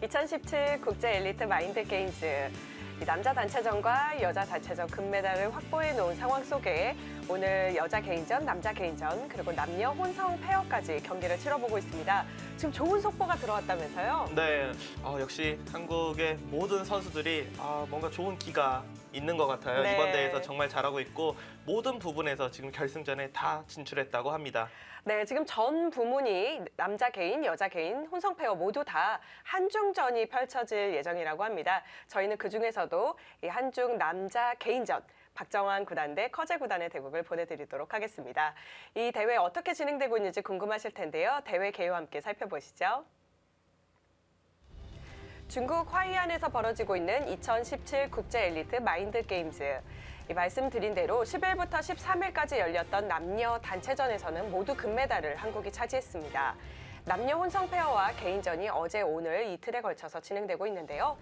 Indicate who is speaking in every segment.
Speaker 1: 2017 국제 엘리트 마인드 게임즈. 남자 단체전과 여자 단체전 금메달을 확보해 놓은 상황 속에 오늘 여자 개인전, 남자 개인전, 그리고 남녀 혼성 페어까지 경기를 치러보고 있습니다. 지금 좋은 속보가 들어왔다면서요?
Speaker 2: 네, 역시 한국의 모든 선수들이 뭔가 좋은 기가 있는 것 같아요.
Speaker 1: 네.
Speaker 2: 이번 대회에서 정말 잘하고 있고 모든 부분에서 지금 결승전에 다 진출했다고 합니다.
Speaker 1: 네, 지금 전 부문이 남자 개인, 여자 개인, 혼성 페어 모두 다 한중전이 펼쳐질 예정이라고 합니다. 저희는 그중에서도 이 한중 남자 개인전, 박정환 구단 대 커제 구단의 대국을 보내드리도록 하겠습니다. 이 대회 어떻게 진행되고 있는지 궁금하실 텐데요. 대회 개요와 함께 살펴보시죠. 중국 화이안에서 벌어지고 있는 2017 국제 엘리트 마인드 게임즈. 말씀드린 대로 10일부터 13일까지 열렸던 남녀 단체전에서는 모두 금메달을 한국이 차지했습니다. 남녀 혼성 페어와 개인전이 어제 오늘 이틀에 걸쳐서 진행되고 있는데요.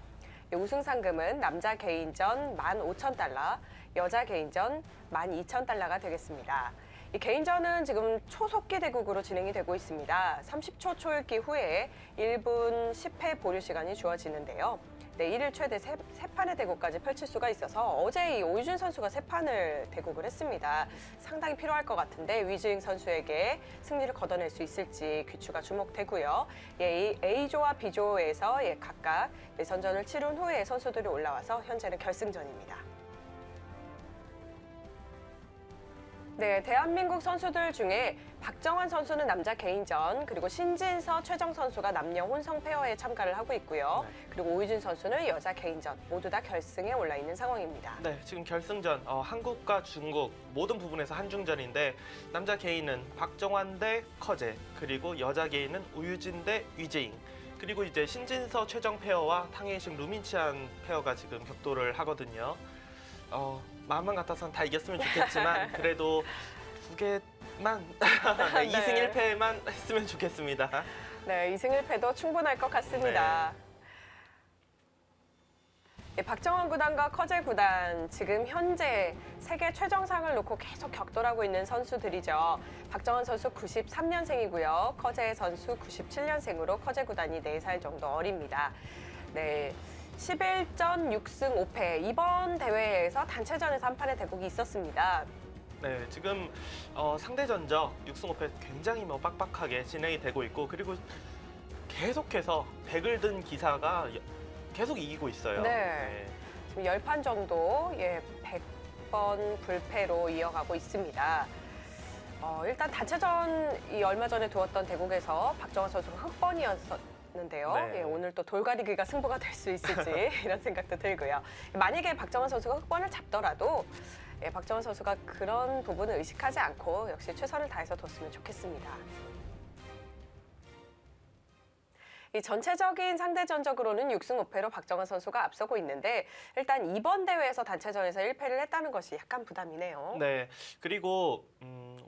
Speaker 1: 우승 상금은 남자 개인전 15,000달러, 여자 개인전 12,000달러가 되겠습니다. 이 개인전은 지금 초속기 대국으로 진행이 되고 있습니다. 30초 초읽기 후에 1분 10회 보류 시간이 주어지는데요. 네, 1일 최대 3판의 대국까지 펼칠 수가 있어서 어제 이 오유준 선수가 3판을 대국을 했습니다. 상당히 필요할 것 같은데 위즈잉 선수에게 승리를 거둬낼 수 있을지 귀추가 주목되고요. 이 A조와 B조에서 각각 예선전을 치른 후에 선수들이 올라와서 현재는 결승전입니다. 네, 대한민국 선수들 중에 박정환 선수는 남자 개인전, 그리고 신진서, 최정 선수가 남녀 혼성 페어에 참가를 하고 있고요.
Speaker 2: 네.
Speaker 1: 그리고 오유진 선수는 여자 개인전 모두 다 결승에 올라 있는 상황입니다.
Speaker 2: 네, 지금 결승전 한국과 중국 모든 부분에서 한중전인데 남자 개인은 박정환 대 커제, 그리고 여자 개인은 우유진 대 위제잉, 그리고 이제 신진서, 최정 페어와 탕웨이식, 루민치안 페어가 지금 격돌을 하거든요. 마음만 같아서는 다 이겼으면 좋겠지만 그래도 두 개만 네, 2승 1패만 했으면 좋겠습니다.
Speaker 1: 네, 2승 1패도 충분할 것 같습니다. 네, 박정환 구단과 커제 구단, 지금 현재 세계 최정상을 놓고 계속 격돌하고 있는 선수들이죠. 박정환 선수 93년생이고요. 커제 선수 97년생으로 커제 구단이 4살 정도 어립니다. 네. 11전 6승 5패, 이번 대회에서 단체전에서 한 판의 대국이 있었습니다.
Speaker 2: 네, 지금 상대 전적 6승 5패 굉장히 빡빡하게 진행이 되고 있고, 그리고 계속해서 100을 든 기사가 계속 이기고 있어요.
Speaker 1: 네. 지금 10판 정도 100번 불패로 이어가고 있습니다. 일단 단체전 얼마 전에 두었던 대국에서 박정환 선수가 흑번이었는데요.
Speaker 2: 네.
Speaker 1: 오늘 또 돌가리기가 승부가 될 수 있을지 이런 생각도 들고요. 만약에 박정환 선수가 흑번을 잡더라도 박정환 선수가 그런 부분을 의식하지 않고 역시 최선을 다해서 뒀으면 좋겠습니다. 이 전체적인 상대 전적으로는 6승 5패로 박정환 선수가 앞서고 있는데 일단 이번 대회에서 단체전에서 1패를 했다는 것이 약간 부담이네요.
Speaker 2: 네, 그리고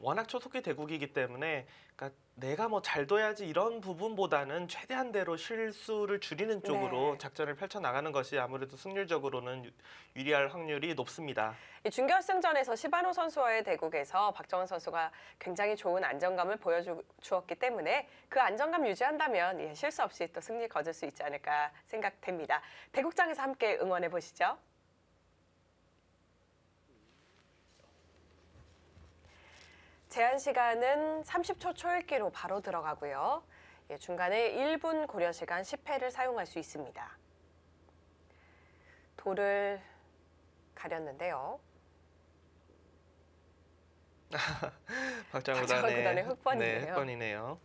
Speaker 2: 워낙 초속기 대국이기 때문에 그러니까 내가 잘 둬야지 이런 부분보다는 최대한대로 실수를 줄이는 쪽으로
Speaker 1: 네.
Speaker 2: 작전을 펼쳐나가는 것이 아무래도 승률적으로는 유리할 확률이 높습니다.
Speaker 1: 이 준결승전에서 시바노 선수와의 대국에서 박정환 선수가 굉장히 좋은 안정감을 보여주었기 때문에 그 안정감 유지한다면 실수 없이 또 승리 거둘 수 있지 않을까 생각됩니다. 대국장에서 함께 응원해 보시죠. 제한 시간은 30초 초읽기로 바로 들어가고요. 중간에 1분 고려 시간 10회를 사용할 수 있습니다. 돌을 가렸는데요.
Speaker 2: 박정환
Speaker 1: 구단의 흑번이네요.
Speaker 2: 네, 흑번이네요.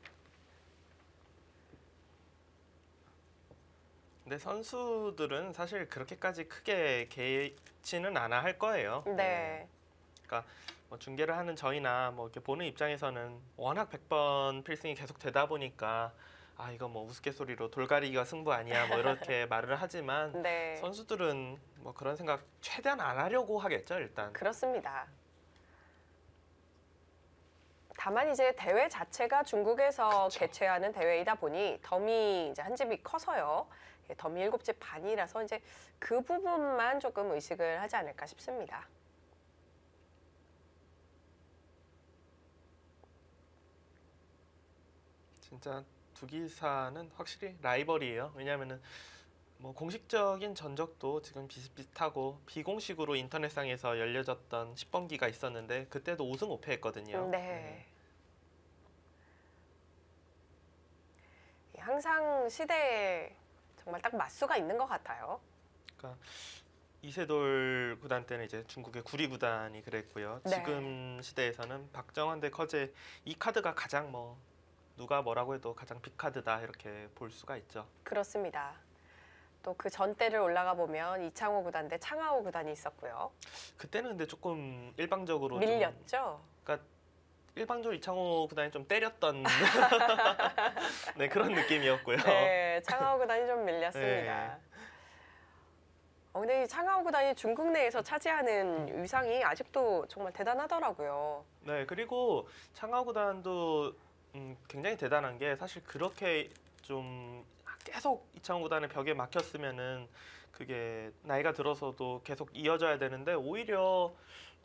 Speaker 2: 근데 선수들은 사실 그렇게까지 크게 개의치는 않아 할 거예요.
Speaker 1: 네.
Speaker 2: 그러니까 중계를 하는 저희나 이렇게 보는 입장에서는 워낙 100번 필승이 계속 되다 보니까 이거 우스갯소리로 돌가리기가 승부 아니야 이렇게 말을 하지만
Speaker 1: 네.
Speaker 2: 선수들은 그런 생각 최대한 안 하려고 하겠죠, 일단.
Speaker 1: 그렇습니다. 다만 이제 대회 자체가 중국에서
Speaker 2: 그쵸.
Speaker 1: 개최하는 대회이다 보니 덤이 이제 한 집이 커서요. 덤이 7집 반이라서 이제 그 부분만 조금 의식을 하지 않을까 싶습니다.
Speaker 2: 진짜 두 기사는 확실히 라이벌이에요. 왜냐하면은 뭐 공식적인 전적도 지금 비슷비슷하고 비공식으로 인터넷상에서 열려졌던 10번기가 있었는데 그때도 5승 5패했거든요.
Speaker 1: 네. 항상 시대에 정말 딱 맞수가 있는 것 같아요.
Speaker 2: 그러니까 이세돌 구단 때는 이제 중국의 구리 구단이 그랬고요.
Speaker 1: 네.
Speaker 2: 지금 시대에서는 박정환 대 커제 이 카드가 가장 뭐 누가 뭐라고 해도 가장 빅카드다 이렇게 볼 수가 있죠.
Speaker 1: 그렇습니다. 또 그 전 때를 올라가 보면 이창호 구단 대 창하오 구단이 있었고요.
Speaker 2: 그때는 근데 조금 일방적으로
Speaker 1: 밀렸죠.
Speaker 2: 그러니까 일방적으로 이창호 구단이 좀 때렸던 네, 그런 느낌이었고요.
Speaker 1: 네, 창하오 구단이 좀 밀렸습니다.
Speaker 2: 네.
Speaker 1: 근데 이 창하오 구단이 중국 내에서 차지하는 위상이 아직도 정말 대단하더라고요.
Speaker 2: 네, 그리고 창하오 구단도 굉장히 대단한 게 사실 그렇게 좀 계속 이창호 구단의 벽에 막혔으면은 그게 나이가 들어서도 계속 이어져야 되는데 오히려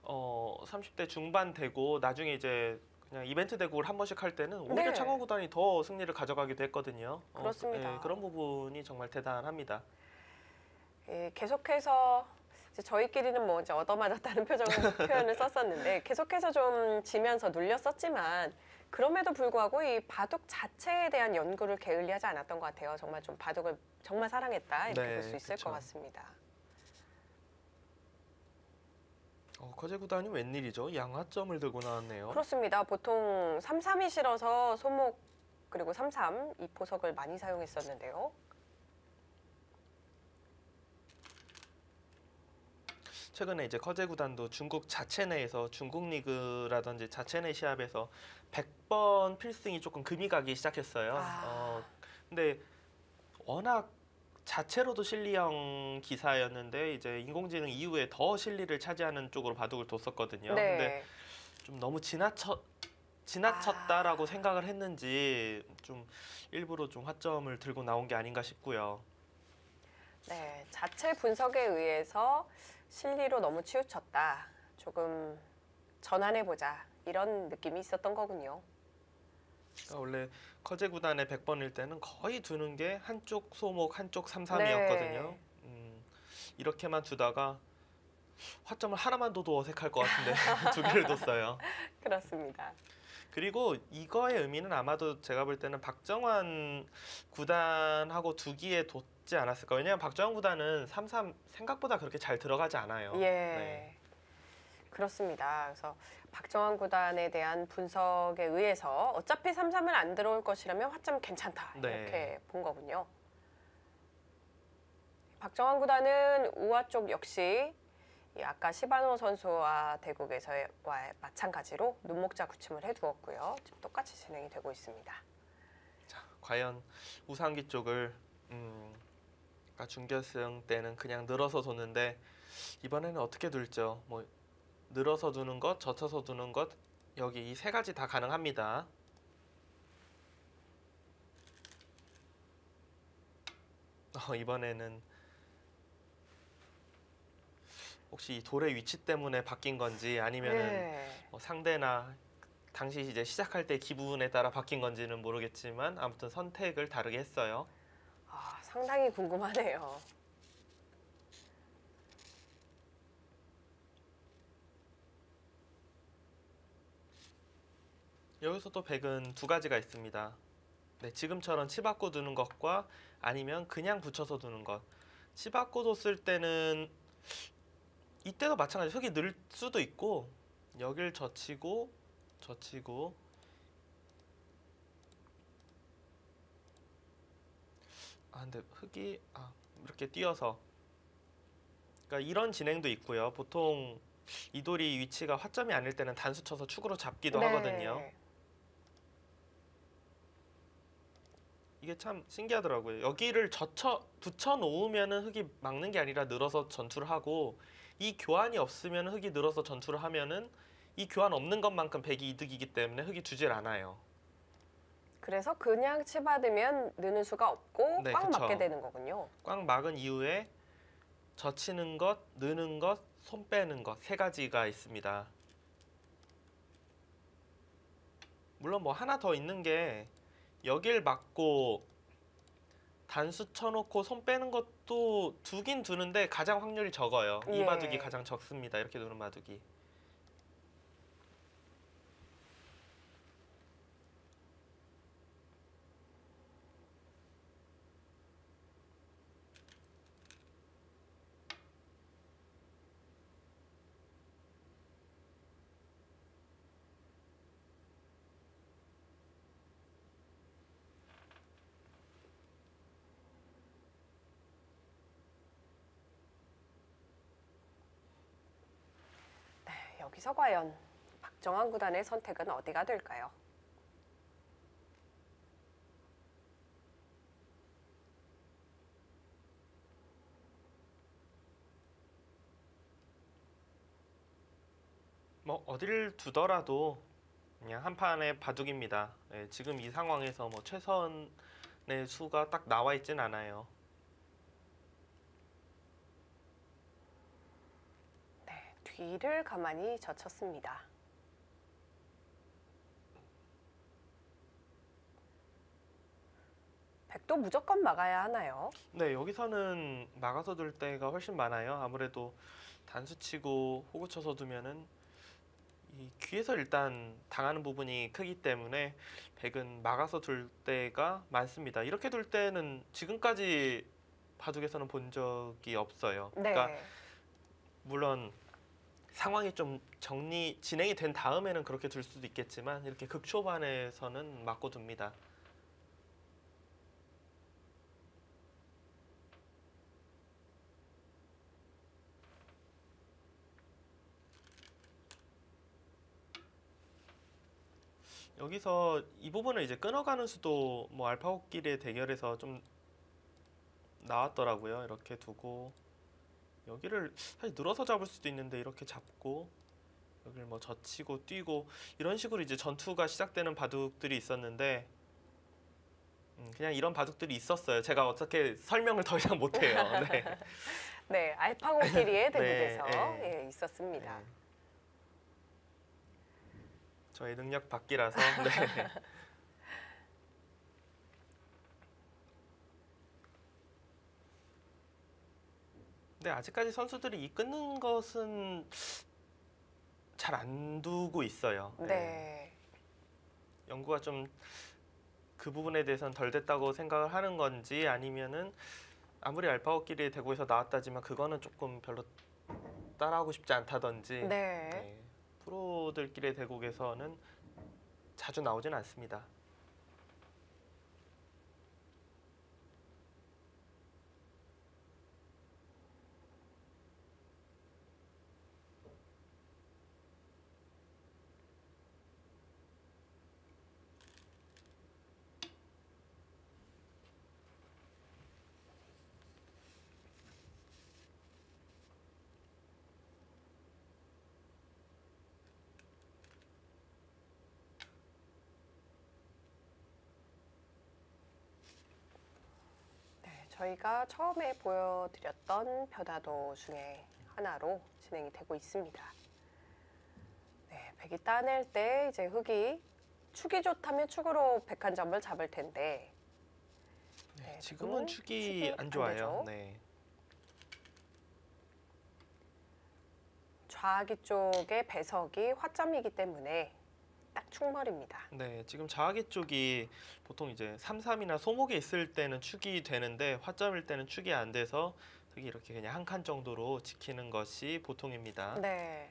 Speaker 2: 30대 중반 되고 나중에 이제 그냥 이벤트 대국을 한 번씩 할 때는 오히려
Speaker 1: 네.
Speaker 2: 창원 구단이 더 승리를 가져가기도 했거든요.
Speaker 1: 그렇습니다.
Speaker 2: 그런 부분이 정말 대단합니다.
Speaker 1: 예, 계속해서 이제 저희끼리는 뭐 이제 얻어맞았다는 표현을 썼었는데 계속해서 좀 지면서 눌렸었지만 그럼에도 불구하고 이 바둑 자체에 대한 연구를 게을리하지 않았던 것 같아요. 정말 좀 바둑을 정말 사랑했다 이렇게
Speaker 2: 네,
Speaker 1: 볼 수 있을
Speaker 2: 그쵸.
Speaker 1: 것 같습니다.
Speaker 2: 커제 구단이 웬일이죠? 양화점을 들고 나왔네요.
Speaker 1: 그렇습니다. 보통 3-3이 싫어서 소목 그리고 3-3 이 포석을 많이 사용했었는데요.
Speaker 2: 최근에 이제 커제 구단도 중국 자체 내에서 중국 리그라든지 자체 내 시합에서 100번 필승이 조금 금이 가기 시작했어요. 근데 워낙 자체로도 실리형 기사였는데 이제 인공지능 이후에 더 실리를 차지하는 쪽으로 바둑을 뒀었거든요. 근데
Speaker 1: 네.
Speaker 2: 좀 너무 지나쳤다라고 생각을 했는지 좀 일부러 좀 화점을 들고 나온 게 아닌가 싶고요.
Speaker 1: 네, 자체 분석에 의해서 실리로 너무 치우쳤다. 조금 전환해보자. 이런 느낌이 있었던 거군요.
Speaker 2: 그러니까 원래 커제 구단의 100번일 때는 거의 두는 게 한쪽 소목, 한쪽 3-3이었거든요.
Speaker 1: 네.
Speaker 2: 이렇게만 두다가 화점을 하나만 둬도 어색할 것 같은데 두 개를 뒀어요.
Speaker 1: 그렇습니다.
Speaker 2: 그리고 이거의 의미는 아마도 제가 볼 때는 박정환 구단하고 두기에 뒀지 않았을까. 왜냐하면 박정환 구단은 3-3 생각보다 그렇게 잘 들어가지 않아요.
Speaker 1: 예.
Speaker 2: 네.
Speaker 1: 그렇습니다. 그래서 박정환 구단에 대한 분석에 의해서 어차피 3-3을 안 들어올 것이라면 화점 괜찮다.
Speaker 2: 네.
Speaker 1: 이렇게 본 거군요. 박정환 구단은 우아 쪽 역시 이 아까 시바노 선수와 대국에서의 마찬가지로 눈목자 구침을 해두었고요. 지금 똑같이 진행이 되고 있습니다.
Speaker 2: 자, 과연 우상기 쪽을 아까 준결승 때는 그냥 늘어서 뒀는데 이번에는 어떻게 둘죠? 뭐 늘어서 두는 것, 젖혀서 두는 것 여기 이 세 가지 다 가능합니다. 이번에는 혹시 이 돌의 위치 때문에 바뀐 건지 아니면은
Speaker 1: 네.
Speaker 2: 상대나 당시 이제 시작할 때 기분에 따라 바뀐 건지는 모르겠지만 아무튼 선택을 다르게 했어요.
Speaker 1: 상당히 궁금하네요.
Speaker 2: 여기서 또 백은 두 가지가 있습니다. 네, 지금처럼 치받고 두는 것과 아니면 그냥 붙여서 두는 것. 치받고 뒀을 때는 이때도 마찬가지 흙이 늘 수도 있고 여길 젖히고 근데 흙이 이렇게 띄어서 그러니까 이런 진행도 있고요. 보통 이 돌이 위치가 화점이 아닐 때는 단수 쳐서 축으로 잡기도
Speaker 1: 네.
Speaker 2: 하거든요. 이게 참 신기하더라고요. 여기를 붙여 놓으면은 흙이 막는 게 아니라 늘어서 전투를 하고 이 교환이 없으면 흙이 늘어서 전투를 하면은 이 교환 없는 것만큼 백이 이득이기 때문에 흙이 주질 않아요.
Speaker 1: 그래서 그냥 치받으면 느는 수가 없고
Speaker 2: 네,
Speaker 1: 꽉
Speaker 2: 그쵸.
Speaker 1: 맞게 되는 거군요.
Speaker 2: 꽉 막은 이후에 젖히는 것, 느는 것, 손 빼는 것 세 가지가 있습니다. 물론 뭐 하나 더 있는 게 여길 막고 단수 쳐놓고 손 빼는 것도 두긴 두는데 가장 확률이 적어요. 이
Speaker 1: 예.
Speaker 2: 바둑이 가장 적습니다. 이렇게 두는 바둑이.
Speaker 1: 여기서 과연 박정환 구단의 선택은 어디가 될까요?
Speaker 2: 뭐 어디를 두더라도 그냥 한 판의 바둑입니다. 예, 지금 이 상황에서 뭐 최선의 수가 딱 나와 있진 않아요.
Speaker 1: 네, 뒤를 가만히 젖혔습니다. 백도 무조건 막아야 하나요?
Speaker 2: 네, 여기서는 막아서 둘 때가 훨씬 많아요. 아무래도 단수 치고 호구 쳐서 두면은 이 귀에서 일단 당하는 부분이 크기 때문에 백은 막아서 둘 때가 많습니다. 이렇게 둘 때는 지금까지 바둑에서는 본 적이 없어요.
Speaker 1: 네.
Speaker 2: 그러니까 물론 상황이 좀 진행이 된 다음에는 그렇게 둘 수도 있겠지만 이렇게 극초반에서는 맞고 둡니다. 여기서 이 부분을 이제 끊어가는 수도 뭐 알파고끼리의 대결에서 좀 나왔더라고요. 이렇게 두고 여기를 사실 늘어서 잡을 수도 있는데 이렇게 잡고 여기를 뭐 젖히고 뛰고 이런 식으로 이제 전투가 시작되는 바둑들이 있었는데 그냥 이런 바둑들이 있었어요. 제가 어떻게 설명을 더 이상 못해요. 네.
Speaker 1: 네, 알파고끼리의
Speaker 2: 네,
Speaker 1: 대국에서
Speaker 2: 네.
Speaker 1: 예, 있었습니다.
Speaker 2: 네. 저의 능력 밖이라서 네. 네, 아직까지 선수들이 이 끊는 것은 잘 안 두고 있어요.
Speaker 1: 네.
Speaker 2: 연구가 좀 그 부분에 대해서는 덜 됐다고 생각을 하는 건지 아니면은 아무리 알파고끼리의 대국에서 나왔다지만 그거는 조금 별로 따라하고 싶지 않다든지
Speaker 1: 네.
Speaker 2: 네, 프로들끼리의 대국에서는 자주 나오진 않습니다.
Speaker 1: 네, 저희가 처음에 보여드렸던 변화도 중에 하나로 진행이 되고 있습니다. 네, 백이 따낼 때 이제 흑이 축이 좋다면 축으로 101점을 잡을 텐데 네,
Speaker 2: 지금은 축이 안 좋아요.
Speaker 1: 되죠.
Speaker 2: 네.
Speaker 1: 좌기 쪽의 배석이 화점이기 때문에 딱 축머리입니다.
Speaker 2: 네, 지금 자아기 쪽이 보통 이제 3-3이나 소목에 있을 때는 축이 되는데 화점일 때는 축이 안 돼서 흑이 이렇게 그냥 한 칸 정도로 지키는 것이 보통입니다.
Speaker 1: 네.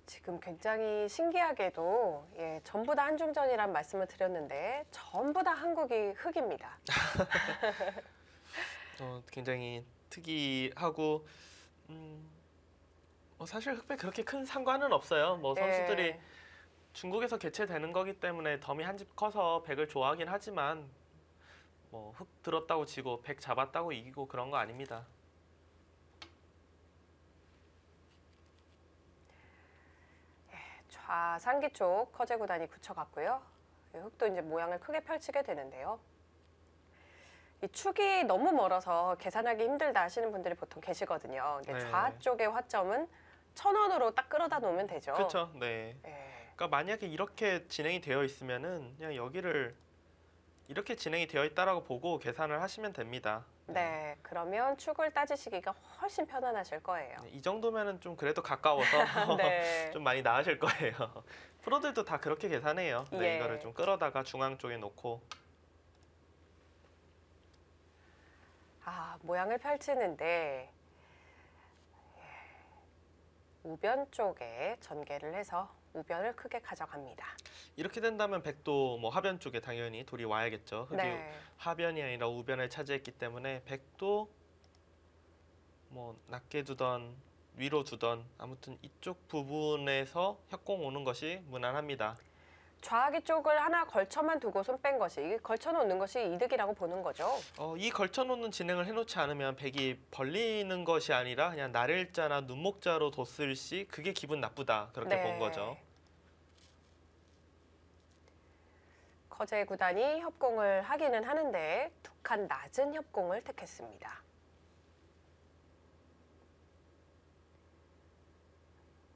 Speaker 1: 지금 굉장히 신기하게도 예, 전부 다 한중전이란 말씀을 드렸는데 전부 다 한국이 흑입니다.
Speaker 2: 굉장히 특이하고 사실 흑백 그렇게 큰 상관은 없어요. 뭐 선수들이
Speaker 1: 예,
Speaker 2: 중국에서 개최되는 거기 때문에 덤이 한 집 커서 백을 좋아하긴 하지만 뭐 흑 들었다고 지고 백 잡았다고 이기고 그런 거 아닙니다.
Speaker 1: 좌상기 쪽 커제 구단이 굳혀갔고요. 흑도 이제 모양을 크게 펼치게 되는데요. 이 축이 너무 멀어서 계산하기 힘들다 하시는 분들이 보통 계시거든요. 근데
Speaker 2: 네.
Speaker 1: 좌쪽의 화점은 1,000원으로 딱 끌어다 놓으면 되죠.
Speaker 2: 그렇죠. 네.
Speaker 1: 예.
Speaker 2: 그러니까 만약에 이렇게 진행이 되어 있으면은 그냥 여기를 이렇게 진행이 되어 있다라고 보고 계산을 하시면 됩니다.
Speaker 1: 네, 그러면 축을 따지시기가 훨씬 편안하실 거예요.
Speaker 2: 네, 이 정도면은 좀 그래도 가까워서
Speaker 1: 네.
Speaker 2: 좀 많이 나으실 거예요. 프로들도 다 그렇게 계산해요. 네,
Speaker 1: 예.
Speaker 2: 이거를 좀 끌어다가 중앙 쪽에 놓고.
Speaker 1: 아, 모양을 펼치는데 우변 쪽에 전개를 해서 우변을 크게 가져갑니다.
Speaker 2: 이렇게 된다면 백도 뭐 하변 쪽에 당연히 돌이 와야겠죠. 흙이
Speaker 1: 네.
Speaker 2: 하변이 아니라 우변을 차지했기 때문에 백도 뭐 낮게 두던 위로 두던 아무튼 이쪽 부분에서 협공 오는 것이 무난합니다.
Speaker 1: 좌하기 쪽을 하나 걸쳐만 두고 손 뺀 것이, 이게 걸쳐놓는 것이 이득이라고 보는 거죠.
Speaker 2: 이 걸쳐놓는 진행을 해놓지 않으면 백이 벌리는 것이 아니라 그냥 날일자나 눈목자로 뒀을 시 그게 기분 나쁘다 그렇게
Speaker 1: 네.
Speaker 2: 본 거죠.
Speaker 1: 커제 구단이 협공을 하기는 하는데 두 칸 낮은 협공을 택했습니다.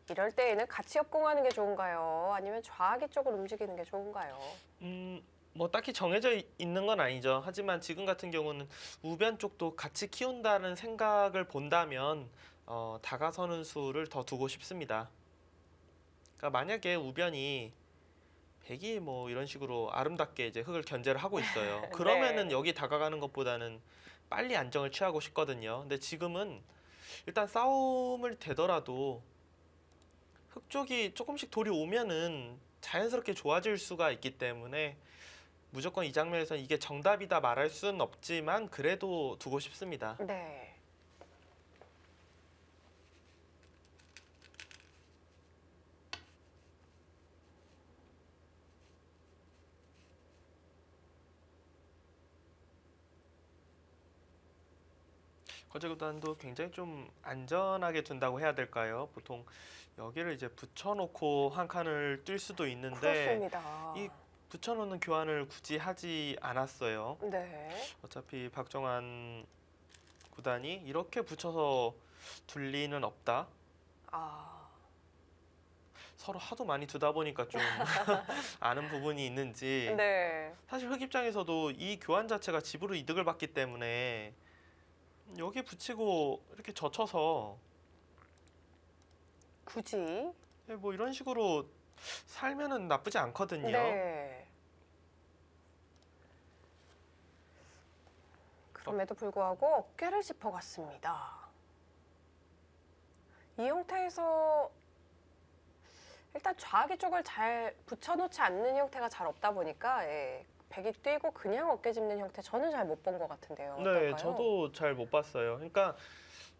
Speaker 1: 이럴 때에는 같이 협공하는 게 좋은가요? 아니면 좌하기 쪽을 움직이는 게 좋은가요?
Speaker 2: 뭐 딱히 정해져 있는 건 아니죠. 하지만 지금 같은 경우는 우변 쪽도 같이 키운다는 생각을 본다면 다가서는 수를 더 두고 싶습니다. 그러니까 만약에 우변이 백이 뭐 이런 식으로 아름답게 이제 흙을 견제를 하고 있어요. 그러면은
Speaker 1: 네.
Speaker 2: 여기 다가가는 것보다는 빨리 안정을 취하고 싶거든요. 근데 지금은 일단 싸움을 되더라도 흙 쪽이 조금씩 돌이 오면은 자연스럽게 좋아질 수가 있기 때문에 무조건 이 장면에서 이게 정답이다 말할 수는 없지만 그래도 두고 싶습니다.
Speaker 1: 네.
Speaker 2: 거제 구단도 굉장히 좀 안전하게 둔다고 해야 될까요? 보통 여기를 이제 붙여놓고 한 칸을 뛸 수도 있는데
Speaker 1: 그렇습니다.
Speaker 2: 이 붙여놓는 교환을 굳이 하지 않았어요.
Speaker 1: 네.
Speaker 2: 어차피 박정환 구단이 이렇게 붙여서 둘 리는 없다.
Speaker 1: 아,
Speaker 2: 서로 하도 많이 두다 보니까 좀 아는 부분이 있는지
Speaker 1: 네.
Speaker 2: 사실 흑 입장에서도 이 교환 자체가 집으로 이득을 받기 때문에 여기 붙이고 이렇게 젖혀서
Speaker 1: 굳이.
Speaker 2: 뭐 이런 식으로 살면은 나쁘지 않거든요.
Speaker 1: 네. 그럼에도 불구하고 어깨를 짚어갔습니다. 이 형태에서 일단 좌하기 쪽을 잘 붙여놓지 않는 형태가 잘 없다 보니까 백이 뛰고 그냥 어깨 짚는 형태 저는 잘 못 본 것 같은데요.
Speaker 2: 네,
Speaker 1: 어떨까요?
Speaker 2: 저도 잘 못 봤어요. 그러니까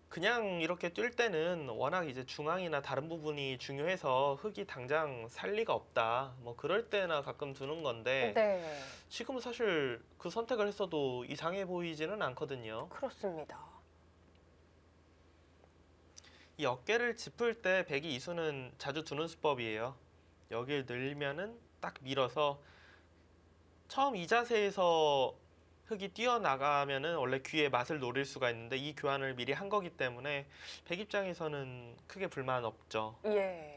Speaker 2: 그냥 이렇게 뛸 때는 워낙 이제 중앙이나 다른 부분이 중요해서 흙이 당장 살 리가 없다. 뭐 그럴 때나 가끔 두는 건데
Speaker 1: 네,
Speaker 2: 지금은 사실 그 선택을 했어도 이상해 보이지는 않거든요.
Speaker 1: 그렇습니다.
Speaker 2: 이 어깨를 짚을 때 백이 이수는 자주 두는 수법이에요. 여기를 늘면은 딱 밀어서 처음 이 자세에서 흙이 뛰어나가면은 원래 귀의 맛을 노릴 수가 있는데 이 교환을 미리 한 거기 때문에 백 입장에서는 크게 불만 없죠.
Speaker 1: 예.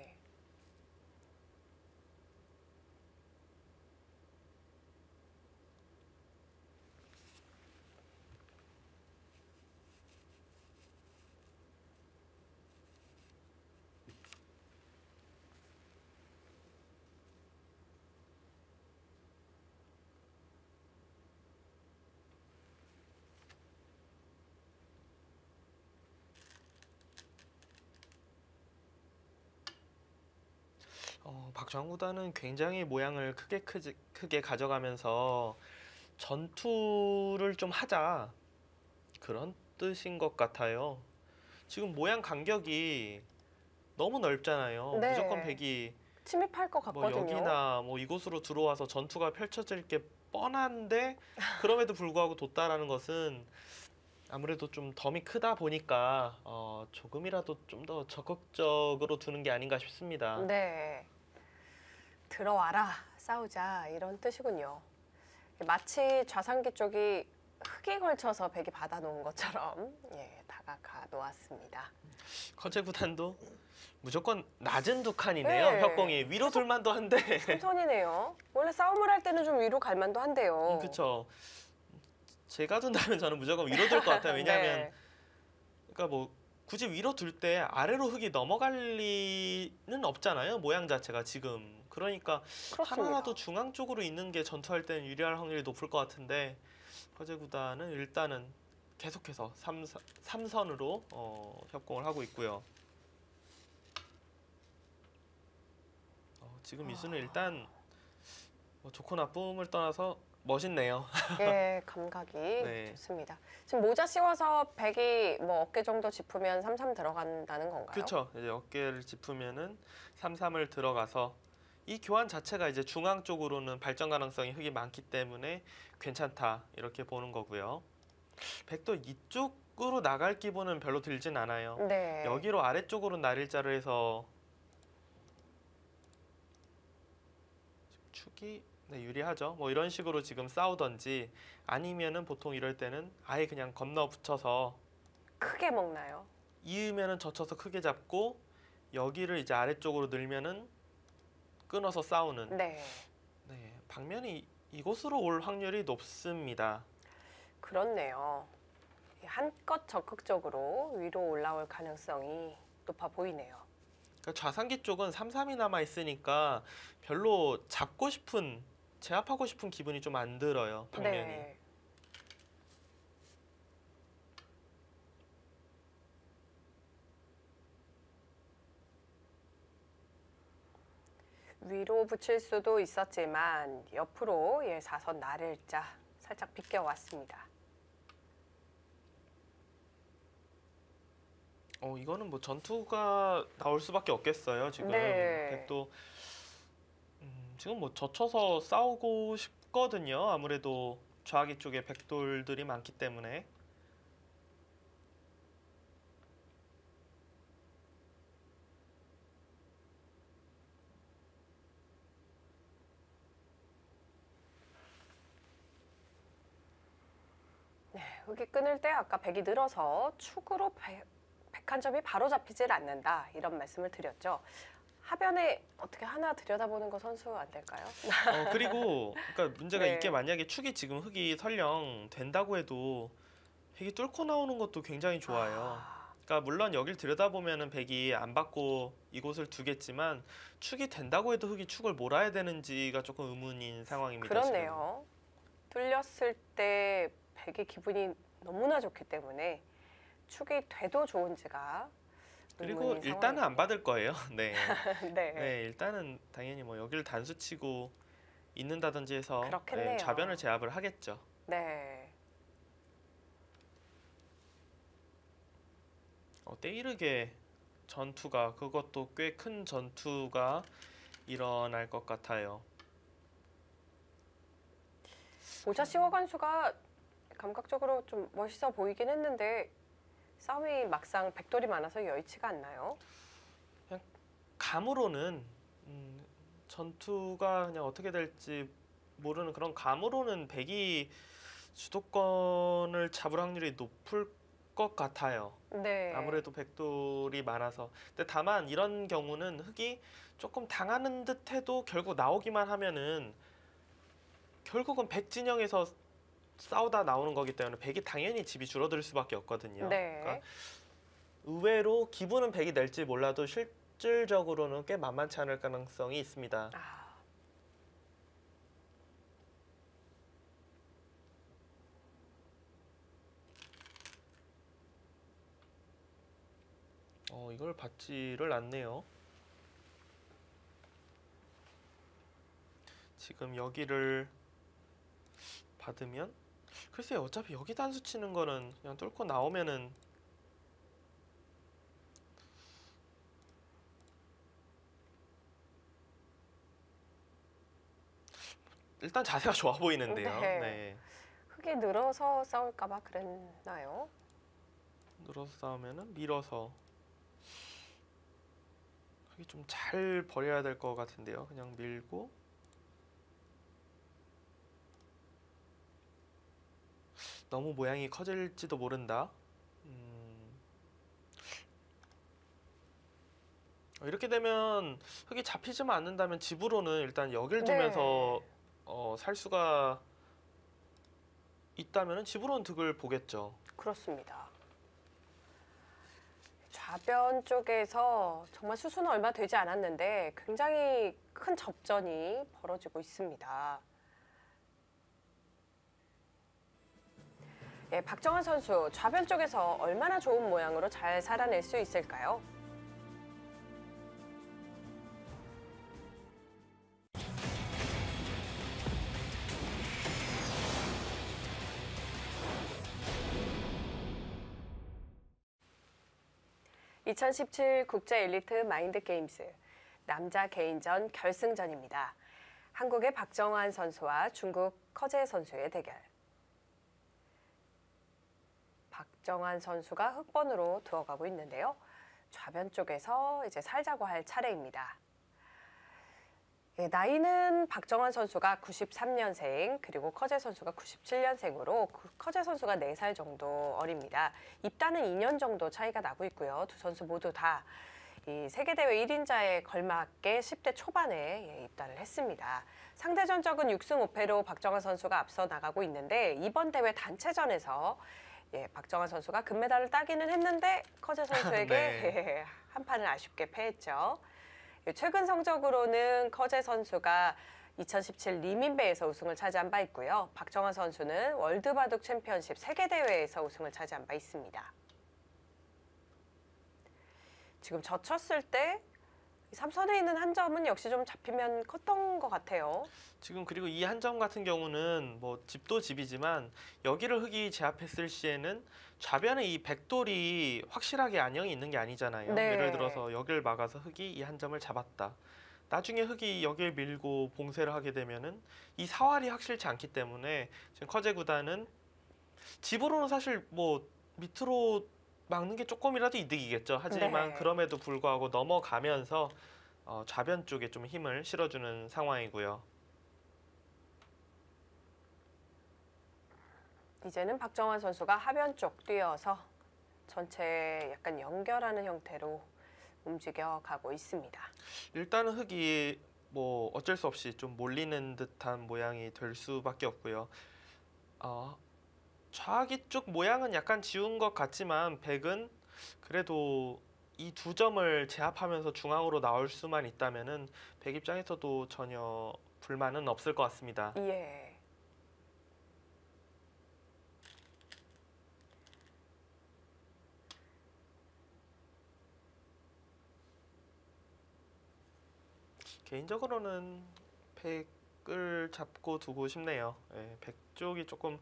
Speaker 2: 박정환 구단은 굉장히 모양을 크게 가져가면서 전투를 좀 하자 그런 뜻인 것 같아요. 지금 모양 간격이 너무 넓잖아요.
Speaker 1: 네.
Speaker 2: 무조건 백이
Speaker 1: 침입할 것
Speaker 2: 뭐
Speaker 1: 같거든요.
Speaker 2: 여기나 뭐 이곳으로 들어와서 전투가 펼쳐질 게 뻔한데 그럼에도 불구하고 뒀다라는 것은 아무래도 좀 덤이 크다 보니까 조금이라도 좀 더 적극적으로 두는 게 아닌가 싶습니다.
Speaker 1: 네. 들어와라, 싸우자 이런 뜻이군요. 마치 좌상기 쪽이 흙이 걸쳐서 백이 받아놓은 것처럼 예, 다가가 놓았습니다.
Speaker 2: 커제 구단도 무조건 낮은 두 칸이네요.
Speaker 1: 네.
Speaker 2: 협공이 위로 둘만도 한데.
Speaker 1: 삼선이네요. 원래 싸움을 할 때는 좀 위로 갈 만도 한데요.
Speaker 2: 그렇죠. 제가 둔다면 저는 무조건 위로 둘 것 같아요. 왜냐하면
Speaker 1: 네.
Speaker 2: 그러니까 뭐 굳이 위로 둘 때 아래로 흙이 넘어갈 리는 없잖아요. 모양 자체가 지금. 그러니까
Speaker 1: 그렇습니다.
Speaker 2: 하나라도 중앙 쪽으로 있는 게 전투할 때는 유리할 확률이 높을 것 같은데 커제 구단은 일단은 계속해서 3선으로 협공을 하고 있고요. 지금 이수는 일단 뭐 좋고 나쁨을 떠나서 멋있네요.
Speaker 1: 예, 감각이
Speaker 2: 네.
Speaker 1: 좋습니다. 지금 모자 씌워서 백이 뭐 어깨 정도 짚으면 3-3 들어간다는 건가요?
Speaker 2: 그렇죠. 이제 어깨를 짚으면은 3-3을 들어가서 이 교환 자체가 이제 중앙 쪽으로는 발전 가능성이 흙이 많기 때문에 괜찮다 이렇게 보는 거고요. 백도 이쪽으로 나갈 기분은 별로 들진 않아요.
Speaker 1: 네.
Speaker 2: 여기로 아래쪽으로 날일자로 해서 축이 네, 유리하죠. 뭐 이런 식으로 지금 싸우던지 아니면은 보통 이럴 때는 아예 그냥 건너 붙여서
Speaker 1: 크게 먹나요?
Speaker 2: 이으면은 젖혀서 크게 잡고 여기를 이제 아래쪽으로 늘면은 끊어서 싸우는
Speaker 1: 네.
Speaker 2: 네, 방면이 이곳으로 올 확률이 높습니다.
Speaker 1: 그렇네요. 한껏 적극적으로 위로 올라올 가능성이 높아 보이네요.
Speaker 2: 그러니까 좌상기 쪽은 3-3이 남아 있으니까 별로 잡고 싶은 제압하고 싶은 기분이 좀 안 들어요. 방면이.
Speaker 1: 네. 위로 붙일 수도 있었지만 옆으로 예, 4선 나를자 살짝 비껴왔습니다.
Speaker 2: 이거는 뭐 전투가 나올 수밖에 없겠어요. 지금
Speaker 1: 네.
Speaker 2: 백도 지금 뭐 젖혀서 싸우고 싶거든요. 아무래도 좌기 쪽에 백돌들이 많기 때문에.
Speaker 1: 흙이 끊을 때 아까 백이 늘어서 축으로 백 한 점이 바로 잡히질 않는다 이런 말씀을 드렸죠. 하변에 어떻게 하나 들여다보는 거 선수 안 될까요?
Speaker 2: 그리고 그러니까 문제가
Speaker 1: 네.
Speaker 2: 이게 만약에 축이 지금 흙이 설령 된다고 해도 백이 뚫고 나오는 것도 굉장히 좋아요.
Speaker 1: 아,
Speaker 2: 그러니까 물론 여길 들여다보면은 백이 안 받고 이곳을 두겠지만 축이 된다고 해도 흙이 축을 몰아야 되는지가 조금 의문인 상황입니다.
Speaker 1: 그렇네요. 뚫렸을 때 백의 기분이 너무나 좋기 때문에 축이 돼도 좋은지가
Speaker 2: 그리고
Speaker 1: 의문인
Speaker 2: 일단은 안 받을 거예요. 네.
Speaker 1: 상황이거든요. 네.
Speaker 2: 네, 일단은 당연히 뭐 여기를 단수치고 있는다든지 해서
Speaker 1: 그렇겠네요.
Speaker 2: 좌변을 제압을 하겠죠.
Speaker 1: 네.
Speaker 2: 때이르게 전투가 그것도 꽤 큰 전투가 일어날 것 같아요.
Speaker 1: 모자 씌워간수가 감각적으로 좀 멋있어 보이긴 했는데 싸움이 막상 백돌이 많아서 여의치가 않나요?
Speaker 2: 감으로는 전투가 그냥 어떻게 될지 모르는 그런 감으로는 백이 주도권을 잡을 확률이 높을 것 같아요.
Speaker 1: 네.
Speaker 2: 아무래도 백돌이 많아서. 근데 다만 이런 경우는 흙이 조금 당하는 듯해도 결국 나오기만 하면은 결국은 백 진영에서 싸우다 나오는 거기 때문에 백이 당연히 집이 줄어들 수밖에 없거든요.
Speaker 1: 네.
Speaker 2: 그러니까 의외로 기분은 백이 낼지 몰라도 실질적으로는 꽤 만만치 않을 가능성이 있습니다.
Speaker 1: 아,
Speaker 2: 이걸 받지를 않네요. 지금 여기를 받으면 글쎄요, 어차피 여기 단수 치는 거는 그냥 뚫고 나오면은 일단 자세가 좋아 보이는데요.
Speaker 1: 네.
Speaker 2: 네.
Speaker 1: 흙이 늘어서 싸울까봐 그랬나요?
Speaker 2: 늘어서 싸우면은 밀어서 흙이 좀 잘 버려야 될 것 같은데요. 그냥 밀고 너무 모양이 커질지도 모른다. 이렇게 되면 흙이 잡히지만 않는다면 집으로는 일단 여길 두면서 살 수가 있다면 집으로는 득을 보겠죠.
Speaker 1: 그렇습니다. 좌변 쪽에서 정말 수수는 얼마 되지 않았는데 굉장히 큰 접전이 벌어지고 있습니다. 예, 박정환 선수 좌변 쪽에서 얼마나 좋은 모양으로 잘 살아낼 수 있을까요? (2017) 국제 엘리트 마인드 게임즈 남자 개인전 결승전입니다. 한국의 박정환 선수와 중국 커제 선수의 대결. 박정환 선수가 흑번으로 들어가고 있는데요. 좌변 쪽에서 이제 살자고 할 차례입니다. 예, 나이는 박정환 선수가 93년생, 그리고 커제 선수가 97년생으로 커제 선수가 4살 정도 어립니다. 입단은 2년 정도 차이가 나고 있고요. 두 선수 모두 다 이 세계대회 1인자에 걸맞게 10대 초반에 입단을 했습니다. 상대 전적은 6승 5패로 박정환 선수가 앞서 나가고 있는데 이번 대회 단체전에서 박정환 선수가 금메달을 따기는 했는데 커제 선수에게
Speaker 2: 네.
Speaker 1: 한 판을 아쉽게 패했죠. 최근 성적으로는 커제 선수가 2017 리민배에서 우승을 차지한 바 있고요. 박정환 선수는 월드바둑 챔피언십 세계대회에서 우승을 차지한 바 있습니다. 지금 젖혔을 때 3선에 있는 한 점은 역시 좀 잡히면 컸던 것 같아요.
Speaker 2: 지금 그리고 이 한 점 같은 경우는 뭐 집도 집이지만 여기를 흙이 제압했을 시에는 좌변에 이 백돌이 확실하게 안형이 있는 게 아니잖아요.
Speaker 1: 네.
Speaker 2: 예를 들어서 여길 막아서 흙이 이 한 점을 잡았다. 나중에 흙이 여길 밀고 봉쇄를 하게 되면은 이 사활이 확실치 않기 때문에 지금 커제 구단은 집으로는 사실 뭐 밑으로 막는 게 조금이라도 이득이겠죠. 하지만
Speaker 1: 네.
Speaker 2: 그럼에도 불구하고 넘어가면서 좌변 쪽에 좀 힘을 실어주는 상황이고요.
Speaker 1: 이제는 박정환 선수가 하변 쪽 뛰어서 전체 약간 연결하는 형태로 움직여 가고 있습니다.
Speaker 2: 일단은 흙이 뭐 어쩔 수 없이 좀 몰리는 듯한 모양이 될 수밖에 없고요. 좌기 쪽 모양은 약간 지운 것 같지만 백은 그래도 이 두 점을 제압하면서 중앙으로 나올 수만 있다면은 백 입장에서도 전혀 불만은 없을 것 같습니다.
Speaker 1: 예.
Speaker 2: 개인적으로는 백을 잡고 두고 싶네요. 예, 백 쪽이 조금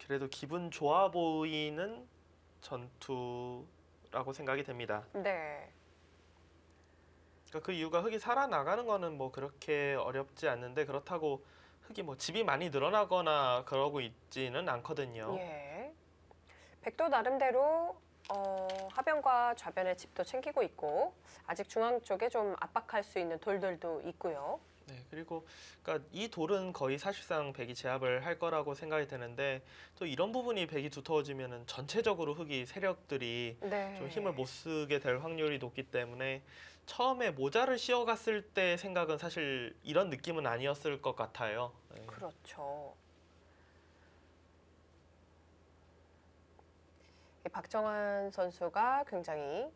Speaker 2: 그래도 기분 좋아 보이는 전투라고 생각이 됩니다.
Speaker 1: 네.
Speaker 2: 그러니까 그 이유가 흙이 살아나가는 거는 뭐 그렇게 어렵지 않는데 그렇다고 흙이 뭐 집이 많이 늘어나거나 그러고 있지는 않거든요.
Speaker 1: 예. 백도 나름대로 하변과 좌변의 집도 챙기고 있고 아직 중앙 쪽에 좀 압박할 수 있는 돌들도 있고요.
Speaker 2: 네, 그리고 그러니까 이 돌은 거의 사실상 백이 제압을 할 거라고 생각이 되는데 또 이런 부분이 백이 두터워지면은 전체적으로 흙이 세력들이
Speaker 1: 네.
Speaker 2: 좀 힘을 못 쓰게 될 확률이 높기 때문에 처음에 모자를 씌워갔을 때 생각은 사실 이런 느낌은 아니었을 것 같아요. 네.
Speaker 1: 그렇죠. 박정환 선수가 굉장히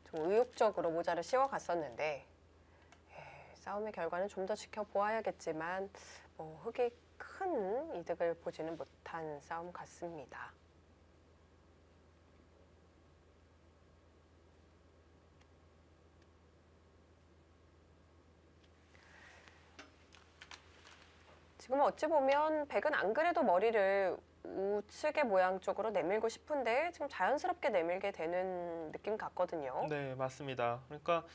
Speaker 1: 좀 의욕적으로 모자를 씌워갔었는데 싸움의 결과는 좀 더 지켜보아야겠지만 흙이 큰 이득을 보지는 못한 싸움 같습니다. 지금 어찌 보면 백은 안 그래도 머리를 우측의 모양 쪽으로 내밀고 싶은데 지금 자연스럽게 내밀게 되는 느낌 같거든요.
Speaker 2: 네, 맞습니다. 그러니까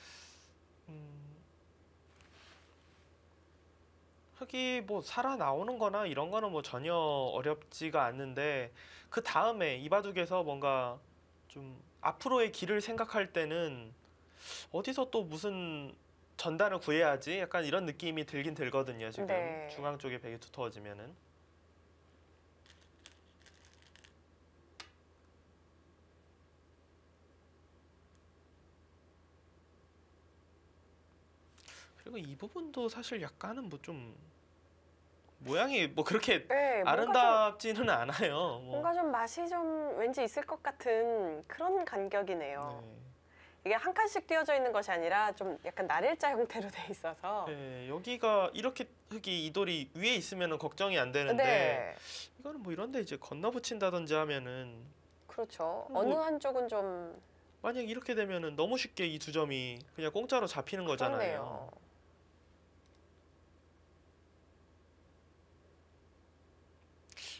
Speaker 2: 흙이 뭐 살아나오는 거나 이런 거는 뭐 전혀 어렵지가 않는데 그 다음에 이 바둑에서 뭔가 좀 앞으로의 길을 생각할 때는 어디서 또 무슨 전단을 구해야지 약간 이런 느낌이 들긴 들거든요. 지금
Speaker 1: 네.
Speaker 2: 중앙 쪽에 백이 두터워지면은. 그리고 이 부분도 사실 약간은 뭐 좀 모양이 뭐 그렇게
Speaker 1: 네,
Speaker 2: 아름답지는 않아요. 뭐.
Speaker 1: 뭔가 좀 맛이 좀 왠지 있을 것 같은 그런 간격이네요.
Speaker 2: 네.
Speaker 1: 이게 한 칸씩 띄어져 있는 것이 아니라 좀 약간 나일자 형태로 돼 있어서.
Speaker 2: 네, 여기가 이렇게 흙이 이 돌이 위에 있으면 걱정이 안 되는데
Speaker 1: 네,
Speaker 2: 이거는 뭐 이런데 이제 건너 붙인다든지 하면은
Speaker 1: 그렇죠.
Speaker 2: 뭐
Speaker 1: 어느 한쪽은 좀
Speaker 2: 만약 이렇게 되면은 너무 쉽게 이 두 점이 그냥 공짜로 잡히는 거잖아요.
Speaker 1: 그렇네요.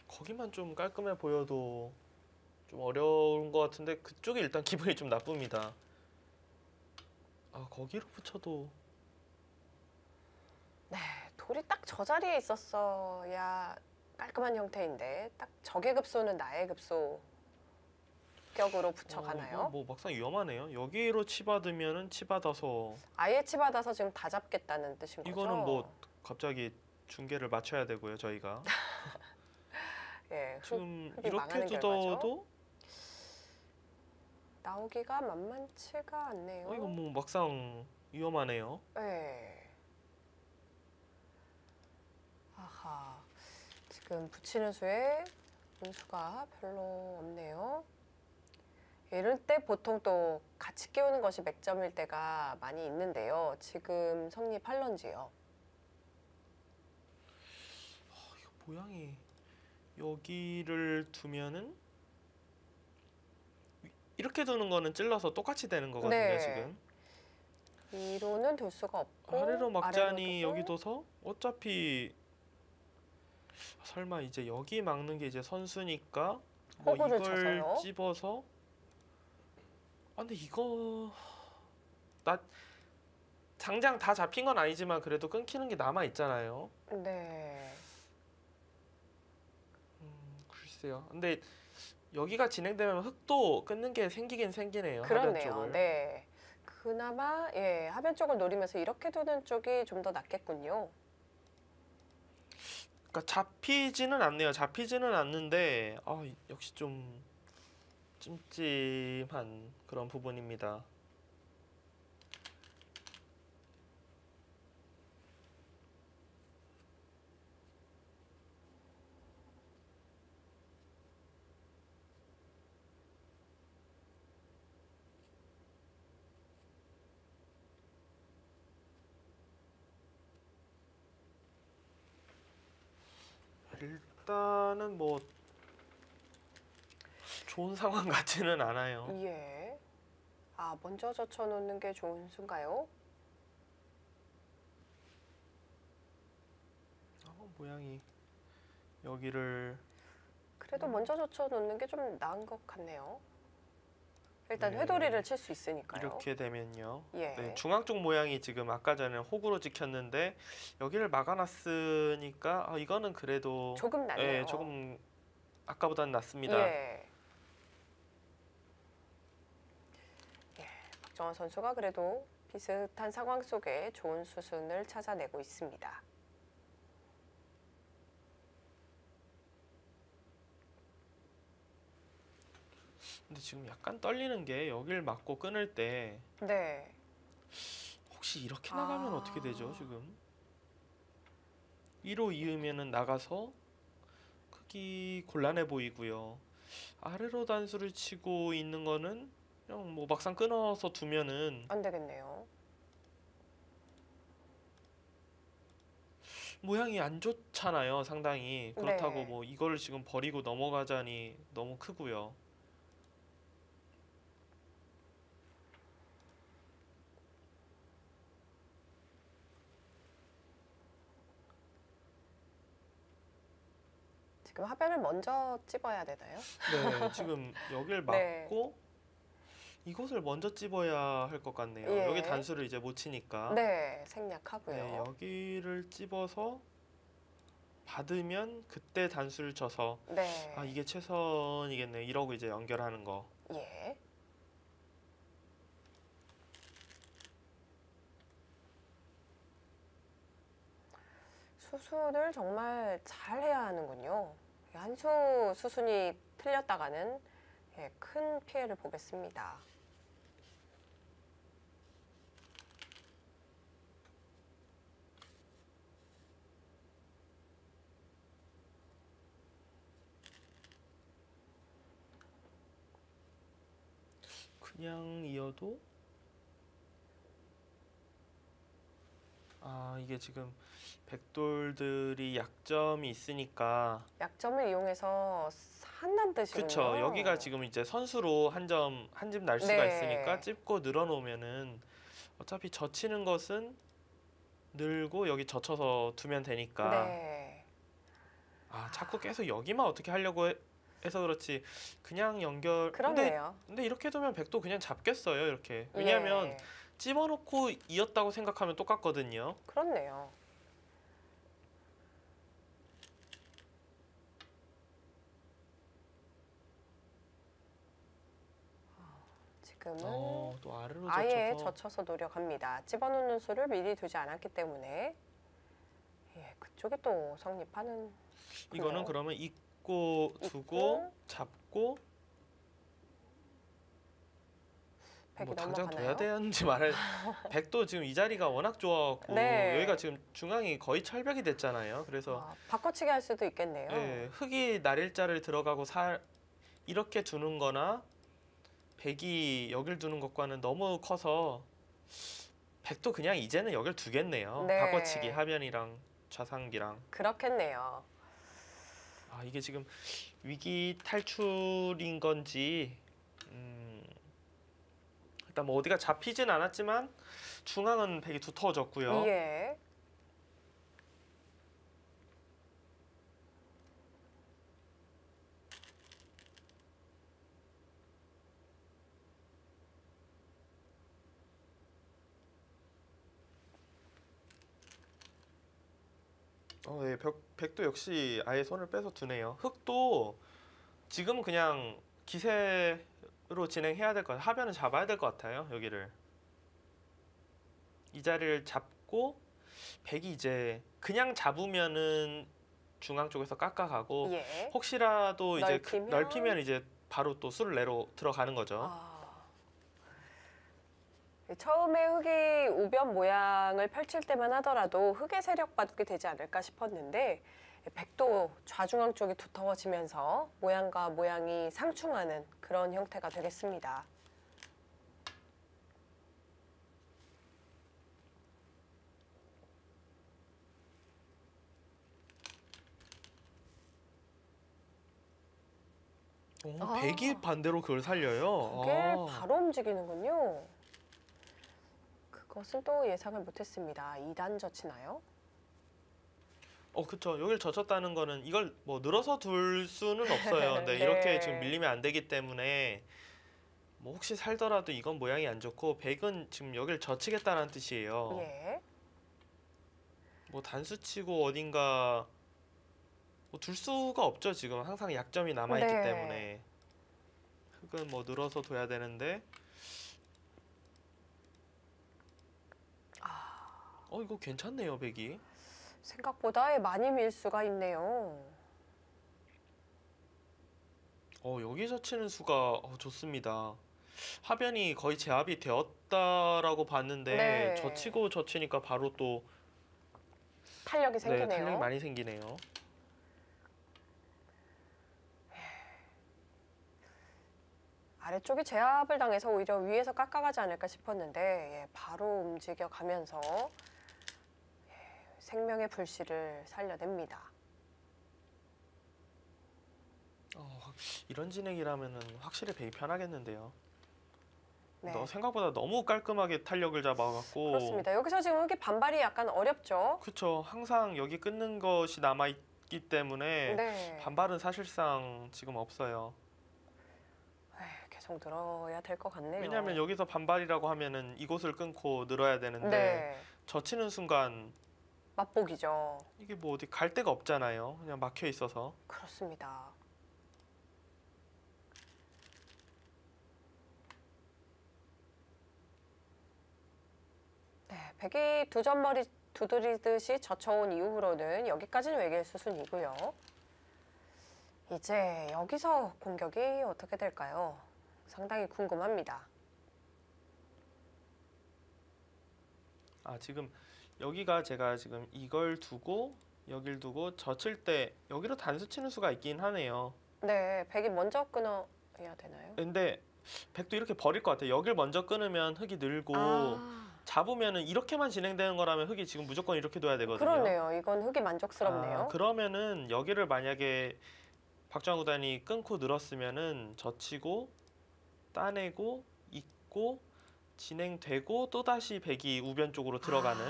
Speaker 2: 거기만 좀 깔끔해 보여도 좀 어려운 것 같은데 그쪽이 일단 기분이 좀 나쁩니다. 아, 거기로 붙여도
Speaker 1: 돌이 딱 저 자리에 있었어야 깔끔한 형태인데 딱 적의 급소는 나의 급소 격으로 붙여가나요?
Speaker 2: 이거 뭐 막상 위험하네요. 여기로 치받으면은 치받아서
Speaker 1: 아예 치받아서 지금 다 잡겠다는 뜻인 거죠?
Speaker 2: 이거는 뭐 갑자기 중계를 맞춰야 되고요, 저희가.
Speaker 1: 예,
Speaker 2: 지금
Speaker 1: 흙이
Speaker 2: 이렇게
Speaker 1: 망하는
Speaker 2: 두어도
Speaker 1: 나오기가 만만치가 않네요.
Speaker 2: 이거 뭐 막상 위험하네요.
Speaker 1: 네. 아하. 지금 붙이는 수에 운수가 별로 없네요. 이럴 때 보통 또 같이 끼우는 것이 맥점일 때가 많이 있는데요. 지금 성립할런지요?
Speaker 2: 이거 모양이 여기를 두면은 이렇게 두는 거는 찔러서 똑같이 되는 거거든요,
Speaker 1: 네.
Speaker 2: 지금.
Speaker 1: 위로는 둘 수가 없고
Speaker 2: 아래로 막자니
Speaker 1: 아래로
Speaker 2: 여기 둬서 어차피 설마 이제 여기 막는 게 이제 선수니까 뭐
Speaker 1: 호구를
Speaker 2: 이걸
Speaker 1: 쳐서요?
Speaker 2: 찝어서 근데 이거 나 당장 다 잡힌 건 아니지만 그래도 끊기는 게 남아 있잖아요.
Speaker 1: 네.
Speaker 2: 글쎄요. 근데 여기가 진행되면 흙도 끊는 게 생기긴 생기네요. 하변
Speaker 1: 그렇네요.
Speaker 2: 쪽을.
Speaker 1: 네. 그나마 예, 하변 쪽을 노리면서 이렇게 두는 쪽이 좀 더 낫겠군요.
Speaker 2: 그러니까 잡히지는 않네요. 잡히지는 않는데 역시 좀 찜찜한 그런 부분입니다. 일단은 뭐 좋은 상황 같지는 않아요.
Speaker 1: 예. 아, 먼저 젖혀놓는 게 좋은 수인가요?
Speaker 2: 모양이 여기를
Speaker 1: 그래도 먼저 젖혀놓는 게 좀 나은 것 같네요. 일단
Speaker 2: 네.
Speaker 1: 회돌이를 칠 수 있으니까요.
Speaker 2: 이렇게 되면요.
Speaker 1: 예.
Speaker 2: 네, 중앙 쪽 모양이 지금 아까 전에 호구로 찍혔는데 여기를 막아놨으니까 이거는 그래도
Speaker 1: 조금 낫네요.
Speaker 2: 네, 조금 아까보다는 낫습니다.
Speaker 1: 예. 예. 박정환 선수가 그래도 비슷한 상황 속에 좋은 수순을 찾아내고 있습니다.
Speaker 2: 근데 지금 약간 떨리는 게 여길 막고 끊을 때
Speaker 1: 네.
Speaker 2: 혹시 이렇게 나가면
Speaker 1: 아.
Speaker 2: 어떻게 되죠, 지금? 위로 이으면은 나가서 크기 곤란해 보이고요. 아래로 단수를 치고 있는 거는 그냥 뭐 막상 끊어서 두면은
Speaker 1: 안 되겠네요.
Speaker 2: 모양이 안 좋잖아요, 상당히. 그렇다고
Speaker 1: 네.
Speaker 2: 뭐 이거를 지금 버리고 넘어가자니 너무 크고요.
Speaker 1: 지금 하변을 먼저 찝어야 되나요?
Speaker 2: 네, 지금 여길
Speaker 1: 네.
Speaker 2: 막고 이곳을 먼저 찝어야 할 것 같네요.
Speaker 1: 예.
Speaker 2: 여기 단수를 이제 못 치니까.
Speaker 1: 네, 생략하고요.
Speaker 2: 네, 여기를 찝어서 받으면 그때 단수를 쳐서
Speaker 1: 네.
Speaker 2: 이게 최선이겠네 이러고 이제 연결하는 거.
Speaker 1: 예. 수순을 정말 잘 해야 하는군요. 한 수 수순이 틀렸다가는 큰 피해를 보겠습니다.
Speaker 2: 그냥 이어도 이게 지금 백돌들이 약점이 있으니까
Speaker 1: 약점을 이용해서 한다는 뜻이군요.
Speaker 2: 그쵸. 여기가 지금 이제 선수로 한 집 날 수가
Speaker 1: 네.
Speaker 2: 있으니까 찝고 늘어놓으면은 어차피 젖히는 것은 늘고 여기 젖혀서 두면 되니까
Speaker 1: 네.
Speaker 2: 자꾸 계속 여기만 어떻게 하려고 해서 그렇지 그냥 연결
Speaker 1: 그렇네요.
Speaker 2: 근데 이렇게 두면 백도 그냥 잡겠어요 이렇게 왜냐하면
Speaker 1: 예,
Speaker 2: 집어넣고 이었다고 생각하면 똑같거든요.
Speaker 1: 그렇네요. 지금은
Speaker 2: 또 아래로
Speaker 1: 아예
Speaker 2: 젖혀서
Speaker 1: 젖혀서 노력합니다. 집어넣는 수를 미리 두지 않았기 때문에 예, 그쪽에 또 성립하는
Speaker 2: 이거는 그러면 입고 두고
Speaker 1: 입고,
Speaker 2: 잡고
Speaker 1: 백이
Speaker 2: 뭐 당장
Speaker 1: 넘어가나요?
Speaker 2: 둬야 되는지 말아야 백도 지금 이 자리가 워낙 좋아갖고
Speaker 1: 네.
Speaker 2: 여기가 지금 중앙이 거의 철벽이 됐잖아요. 그래서
Speaker 1: 바꿔치기 할 수도 있겠네요.
Speaker 2: 예, 흙이 날일자를 들어가고 이렇게 두는 거나 백이 여길 두는 것과는 너무 커서 백도 그냥 이제는 여길 두겠네요.
Speaker 1: 네.
Speaker 2: 바꿔치기 하변이랑 좌상기랑
Speaker 1: 그렇겠네요.
Speaker 2: 이게 지금 위기 탈출인 건지 일단 뭐 어디가 잡히진 않았지만 중앙은 백이 두터워졌고요.
Speaker 1: 예.
Speaker 2: 네, 백도 역시 아예 손을 빼서 두네요. 흑도 지금은 그냥 기세로 진행해야 될 것 같아요. 하변은 잡아야 될 것 같아요. 여기를 이 자리를 잡고 백이 이제 그냥 잡으면은 중앙 쪽에서 깎아가고
Speaker 1: 예.
Speaker 2: 혹시라도 이제
Speaker 1: 넓히면
Speaker 2: 이제 바로 또 수를 내로 들어가는 거죠.
Speaker 1: 처음에 흙이 우변 모양을 펼칠 때만 하더라도 흙의 세력받게 되지 않을까 싶었는데 백도 좌중앙 쪽이 두터워지면서 모양과 모양이 상충하는 그런 형태가 되겠습니다.
Speaker 2: 백이 반대로 그걸 살려요.
Speaker 1: 그게 바로 움직이는군요. 그것은 또 예상을 못했습니다. 2단 젖히나요?
Speaker 2: 그쵸. 여길 젖혔다는 거는 이걸 뭐 늘어서 둘 수는 없어요. 근데
Speaker 1: 네.
Speaker 2: 이렇게 지금 밀리면 안 되기 때문에 뭐 혹시 살더라도 이건 모양이 안 좋고 백은 지금 여길 젖히겠다는 뜻이에요.
Speaker 1: 예.
Speaker 2: 뭐 단수치고 어딘가 뭐 둘 수가 없죠. 지금 항상 약점이 남아있기
Speaker 1: 네.
Speaker 2: 때문에 흙은 뭐 늘어서 둬야 되는데 이거 괜찮네요. 백이
Speaker 1: 생각보다 많이 밀 수가 있네요.
Speaker 2: 여기 젖히는 수가 좋습니다. 하변이 거의 제압이 되었다라고 봤는데
Speaker 1: 네.
Speaker 2: 젖히고 젖히니까 바로 또
Speaker 1: 탄력이 생기네요.
Speaker 2: 탄력이 많이 생기네요.
Speaker 1: 아래쪽이 제압을 당해서 오히려 위에서 깎아가지 않을까 싶었는데 예, 바로 움직여가면서 생명의 불씨를 살려냅니다.
Speaker 2: 이런 진행이라면은 확실히 백이 편하겠는데요.
Speaker 1: 네.
Speaker 2: 생각보다 너무 깔끔하게 탄력을 잡아갖고
Speaker 1: 그렇습니다. 여기서 지금 흙이 반발이 약간 어렵죠?
Speaker 2: 그쵸. 항상 여기 끊는 것이 남아있기 때문에
Speaker 1: 네.
Speaker 2: 반발은 사실상 지금 없어요.
Speaker 1: 계속 늘어야 될 것 같네요.
Speaker 2: 왜냐하면 여기서 반발이라고 하면은 이곳을 끊고 늘어야 되는데
Speaker 1: 네.
Speaker 2: 젖히는 순간
Speaker 1: 맛보기죠.
Speaker 2: 이게 뭐 어디 갈 데가 없잖아요. 그냥 막혀 있어서.
Speaker 1: 그렇습니다. 네, 백이 두 점머리 두드리듯이 젖혀온 이후로는 여기까지는 외길 수순이고요. 이제 여기서 공격이 어떻게 될까요? 상당히 궁금합니다.
Speaker 2: 지금 여기가 제가 지금 이걸 두고 여길 두고 젖힐 때 여기로 단수 치는 수가 있긴 하네요.
Speaker 1: 네, 백이 먼저 끊어야 되나요?
Speaker 2: 근데 백도 이렇게 버릴 것 같아요. 여길 먼저 끊으면 흙이 늘고 잡으면은 이렇게만 진행되는 거라면 흙이 지금 무조건 이렇게 둬야 되거든요.
Speaker 1: 그러네요. 이건 흙이 만족스럽네요.
Speaker 2: 그러면은 여기를 만약에 박정환 구단이 끊고 늘었으면은 젖히고 따내고 잇고 진행되고 또다시 백이 우변 쪽으로 들어가는.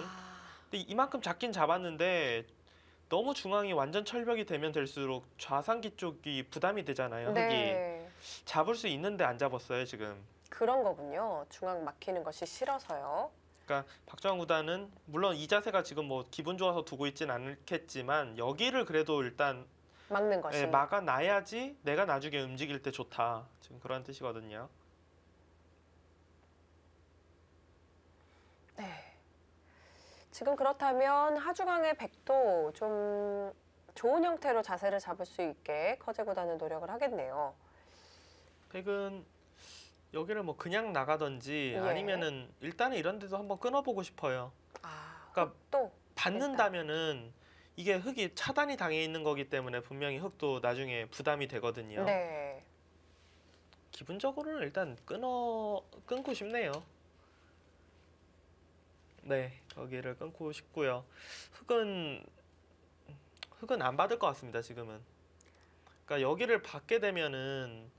Speaker 2: 근데 이만큼 잡긴 잡았는데 너무 중앙이 완전 철벽이 되면 될수록 좌상기 쪽이 부담이 되잖아요. 흙이.
Speaker 1: 네.
Speaker 2: 잡을 수 있는데 안 잡았어요 지금.
Speaker 1: 그런 거군요. 중앙 막히는 것이 싫어서요.
Speaker 2: 그러니까 박정환 구단은 물론 이 자세가 지금 뭐 기분 좋아서 두고 있진 않겠지만 여기를 그래도 일단
Speaker 1: 막는 것이.
Speaker 2: 막아놔야지 내가 나중에 움직일 때 좋다. 지금 그런 뜻이거든요.
Speaker 1: 네. 지금 그렇다면 하중앙의 백도 좀 좋은 형태로 자세를 잡을 수 있게 커제 구단은 노력을 하겠네요.
Speaker 2: 백은 여기를 뭐 그냥 나가든지
Speaker 1: 예.
Speaker 2: 아니면은 일단은 이런 데도 한번 끊어보고 싶어요. 그러니까
Speaker 1: 또
Speaker 2: 받는다면은 이게 흙이 차단이 당해 있는 거기 때문에 분명히 흙도 나중에 부담이 되거든요.
Speaker 1: 네.
Speaker 2: 기분적으로는 일단 끊고 싶네요. 네, 여기를 끊고 싶고요. 흙은 안 받을 것 같습니다. 지금은. 그러니까 여기를 받게 되면은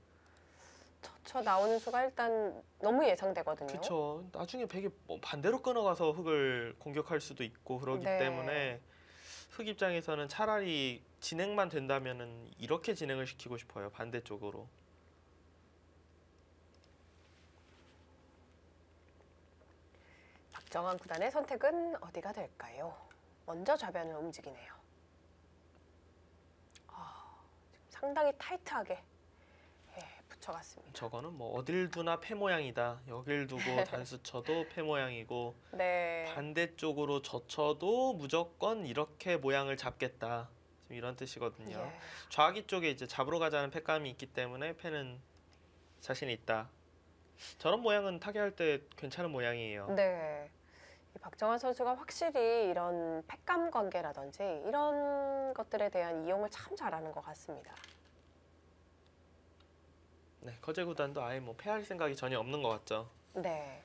Speaker 1: 저 나오는 수가 일단 너무 예상되거든요.
Speaker 2: 그렇죠. 나중에 백이 뭐 반대로 끊어가서 흙을 공격할 수도 있고 그러기
Speaker 1: 네.
Speaker 2: 때문에 흙 입장에서는 차라리 진행만 된다면은 이렇게 진행을 시키고 싶어요. 반대쪽으로.
Speaker 1: 박정환 구단의 선택은 어디가 될까요? 먼저 좌변을 움직이네요. 지금 상당히 타이트하게 붙여갔습니다.
Speaker 2: 저거는 뭐 어딜 두나 패 모양이다. 여길 두고 단수 쳐도 패 모양이고
Speaker 1: 네.
Speaker 2: 반대쪽으로 젖혀도 무조건 이렇게 모양을 잡겠다. 지금 이런 뜻이거든요.
Speaker 1: 예.
Speaker 2: 좌기 쪽에 이제 잡으러 가자는 패감이 있기 때문에 패는 자신이 있다. 저런 모양은 타개할 때 괜찮은 모양이에요.
Speaker 1: 네. 이 박정환 선수가 확실히 이런 팩감 관계라든지 이런 것들에 대한 이용을 참 잘하는 것 같습니다.
Speaker 2: 네, 커제 구단도 아예 뭐 패할 생각이 전혀 없는 것 같죠.
Speaker 1: 네.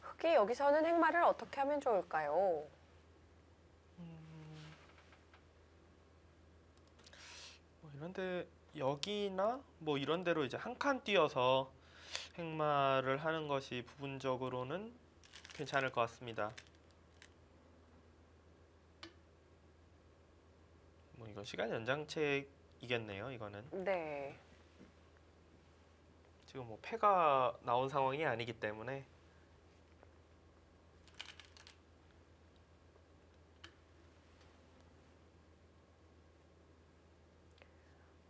Speaker 1: 흙이 여기서는 행마를 어떻게 하면 좋을까요?
Speaker 2: 뭐 이런데 여기나 뭐 이런 데로 이제 한 칸 띄어서 행마를 하는 것이 부분적으로는 괜찮을 것 같습니다. 뭐 이거 시간 연장책이겠네요. 이거는
Speaker 1: 네.
Speaker 2: 지금 뭐 패가 나온 상황이 아니기 때문에.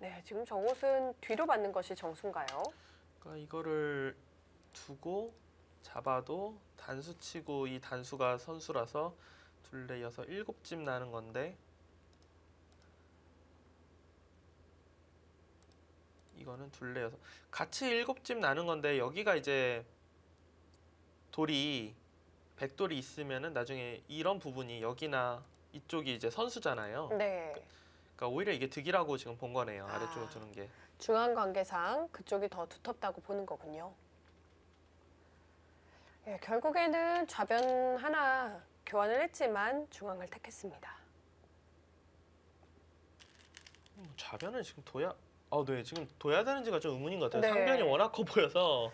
Speaker 1: 네, 지금 저곳은 뒤로 받는 것이 정수인가요?
Speaker 2: 그러니까 이거를 두고 잡아도 단수 치고 이 단수가 선수라서 둘레 여섯 일곱 집 나는 건데 이거는 둘레 여섯 같이 일곱 집 나는 건데 여기가 이제 돌이 백돌이 있으면은 나중에 이런 부분이 여기나 이쪽이 이제 선수잖아요.
Speaker 1: 네.
Speaker 2: 그러니까 오히려 이게 득이라고 지금 본 거네요. 아래쪽으로 두는 게.
Speaker 1: 중앙 관계상 그쪽이 더 두텁다고 보는 거군요. 예, 결국에는 좌변 하나 교환을 했지만 중앙을 택했습니다.
Speaker 2: 좌변은 지금 네, 지금 둬야 되는지가 좀 의문인 것 같아요.
Speaker 1: 네.
Speaker 2: 상변이 워낙 커 보여서.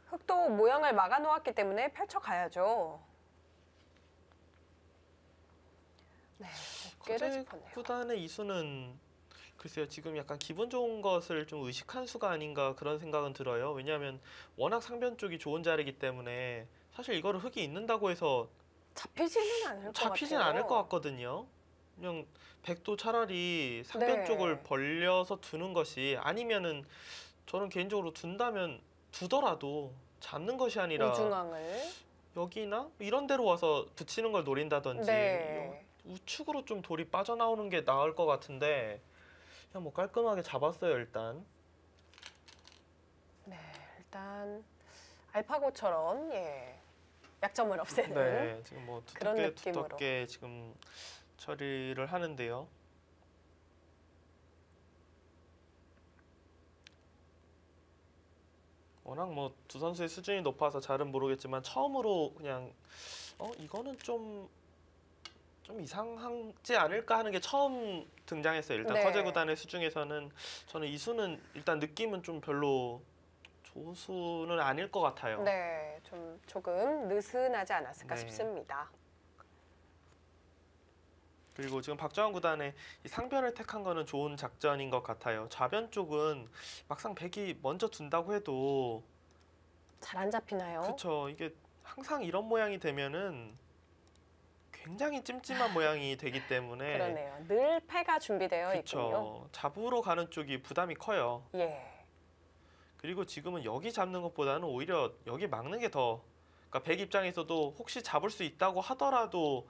Speaker 1: 흙도 모양을 막아 놓았기 때문에 펼쳐가야죠. 네, 어깨를
Speaker 2: 커제
Speaker 1: 짚었네요.
Speaker 2: 구단의 이수는 글쎄요, 지금 약간 기분 좋은 것을 좀 의식한 수가 아닌가 그런 생각은 들어요. 왜냐하면 워낙 상변 쪽이 좋은 자리이기 때문에 사실 이거를 흙이 있는다고 해서
Speaker 1: 잡히지는 않을 것 같아요.
Speaker 2: 잡히진 않을 것 같거든요. 그냥 백도 차라리 상변
Speaker 1: 네.
Speaker 2: 쪽을 벌려서 두는 것이 아니면은 저는 개인적으로 둔다면 두더라도 잡는 것이 아니라
Speaker 1: 우중앙을.
Speaker 2: 여기나 이런 데로 와서 붙이는 걸 노린다든지
Speaker 1: 네.
Speaker 2: 우측으로 좀 돌이 빠져나오는 게 나을 것 같은데 그냥 뭐 깔끔하게 잡았어요 일단.
Speaker 1: 네, 일단 알파고처럼 약점을 없애는
Speaker 2: 네, 지금 뭐
Speaker 1: 그런
Speaker 2: 두텁게
Speaker 1: 느낌으로.
Speaker 2: 두텁게 지금 처리를 하는데요. 워낙 뭐 두 선수의 수준이 높아서 잘은 모르겠지만 처음으로 그냥 이거는 좀 이상하지 않을까 하는 게 처음 등장했어요. 일단
Speaker 1: 네.
Speaker 2: 커제 구단의 수 중에서는 저는 이 수는 일단 느낌은 좀 별로 좋은 수는 아닐 것 같아요.
Speaker 1: 네, 조금 느슨하지 않았을까
Speaker 2: 네.
Speaker 1: 싶습니다.
Speaker 2: 그리고 지금 박정환 구단의 이 상변을 택한 거는 좋은 작전인 것 같아요. 좌변 쪽은 막상 백이 먼저 둔다고 해도
Speaker 1: 잘 안 잡히나요?
Speaker 2: 그렇죠. 이게 항상 이런 모양이 되면은 굉장히 찜찜한 모양이 되기 때문에
Speaker 1: 그러네요. 늘 패가 준비되어 있군요.
Speaker 2: 그렇죠. 잡으러 가는 쪽이 부담이 커요.
Speaker 1: 예.
Speaker 2: 그리고 지금은 여기 잡는 것보다는 오히려 여기 막는 게 더, 그러니까 백 입장에서도 혹시 잡을 수 있다고 하더라도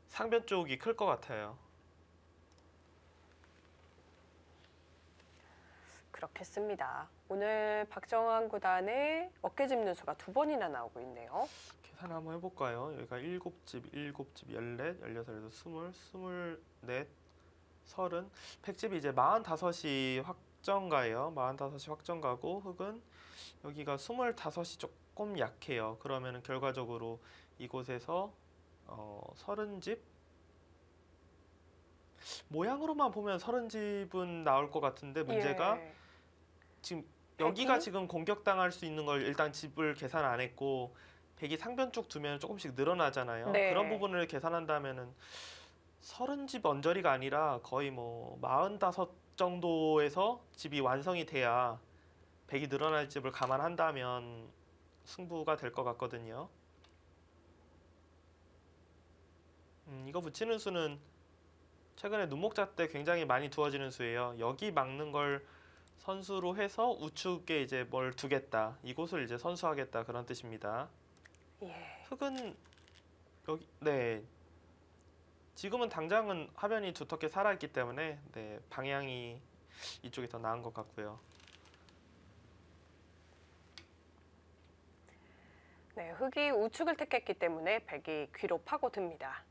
Speaker 2: 상변 쪽이 클 것 같아요.
Speaker 1: 그렇겠습니다. 오늘 박정환 구단의 어깨 짚는 수가 2번이나 나오고 있네요.
Speaker 2: 계산 한번 해볼까요? 여기가 7집, 7집, 14, 16, 20, 24, 30, 백집이 이제 45이 확정가예요. 45이 확정가고 흑은 여기가 25이 조금 약해요. 그러면은 결과적으로 이곳에서 30집 모양으로만 보면 30집은 나올 것 같은데 문제가
Speaker 1: 예.
Speaker 2: 지금 여기가
Speaker 1: 백이?
Speaker 2: 지금 공격당할 수 있는 걸 일단 집을 계산 안 했고 백이 상변 쪽 두면 조금씩 늘어나잖아요.
Speaker 1: 네.
Speaker 2: 그런 부분을 계산한다면은 30집 언저리가 아니라 거의 뭐 45 정도에서 집이 완성이 돼야 백이 늘어날 집을 감안한다면 승부가 될 것 같거든요. 이거 붙이는 수는 최근에 눈목자 때 굉장히 많이 두어지는 수예요. 여기 막는 걸 선수로 해서 우측에 이제 뭘 두겠다. 이곳을 이제 선수하겠다. 그런 뜻입니다.
Speaker 1: 예.
Speaker 2: 흑은 여기 네. 지금은 당장은 화면이 두텁게 살아있기 때문에 네, 방향이 이쪽이 더 나은 것 같고요.
Speaker 1: 네, 흑이 우측을 택했기 때문에 백이 귀로 파고듭니다.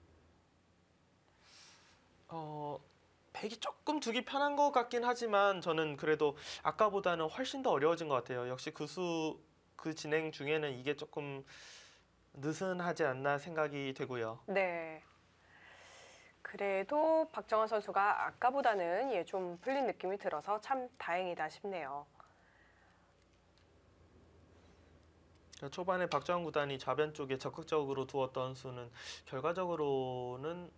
Speaker 2: 백이 조금 두기 편한 것 같긴 하지만 저는 그래도 아까보다는 훨씬 더 어려워진 것 같아요. 역시 그 진행 중에는 이게 조금 느슨하지 않나 생각이 되고요.
Speaker 1: 네. 그래도 박정환 선수가 아까보다는 좀 풀린 느낌이 들어서 참 다행이다 싶네요.
Speaker 2: 초반에 박정환 구단이 좌변 쪽에 적극적으로 두었던 수는 결과적으로는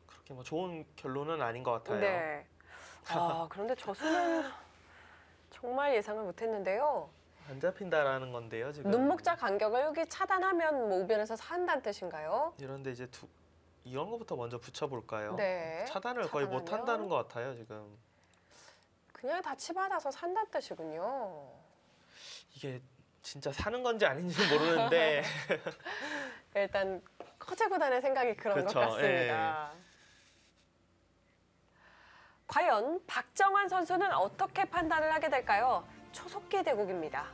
Speaker 2: 그렇게 뭐 좋은 결론은 아닌 것 같아요.
Speaker 1: 네. 그런데 저 수는 정말 예상을 못했는데요.
Speaker 2: 안 잡힌다라는 건데요, 지금.
Speaker 1: 눈목자 간격을 여기 차단하면 뭐 우변에서 산다는 뜻인가요?
Speaker 2: 이런데 이제 이런 거부터 먼저 붙여볼까요?
Speaker 1: 네.
Speaker 2: 차단을 거의 못
Speaker 1: 차단하면
Speaker 2: 한다는 것 같아요, 지금.
Speaker 1: 그냥 다 치받아서 산다는 뜻이군요.
Speaker 2: 이게 진짜 사는 건지 아닌지 모르는데
Speaker 1: 일단 커제 구단의 생각이 그런
Speaker 2: 그쵸,
Speaker 1: 것 같습니다. 과연 박정환 선수는 어떻게 판단을 하게 될까요? 초속기 대국입니다.